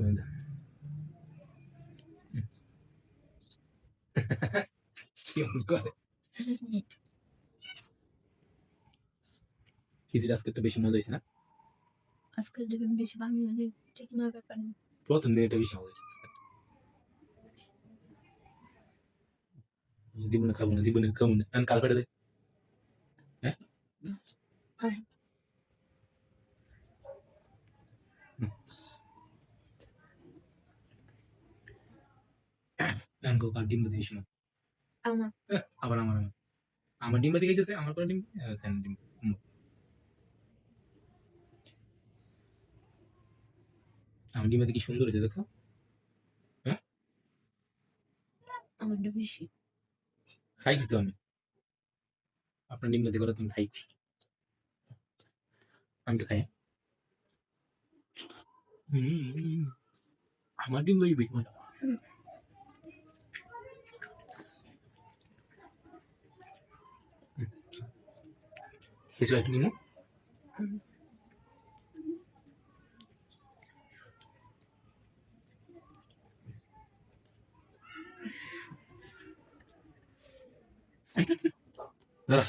তুমি দাও। কেমন করে খিচুড়ি আজকে একটু বেশি মজা হয়েছে না? আজকাল দেখবেন বেশি বাঙালি হলে ঠিক না ব্যাপার না। প্রথম দিন এটা বেশি মজা হয়েছে। দিব না খাবো না, দিব না খাবো না, আমি কাল পেটে দেয়। হ্যাঁ আর আমি কাল ডিম দিয়ে দিয়েছিলাম। আমার আবার আমার আমার ডিম বাদি গেছে, আমার করে ডিম কেন ডিম আমার ডিম বাদি কি সুন্দর হয়েছে দেখছো? হ্যাঁ আমারটা বেশি। খাই দিত আমি, আপনার ডিম বাদি করে তুমি খাই, আমি তো খাই। আমার ডিম বাদি বেশি মজা। কিছু একটা নিমো দাঁড়া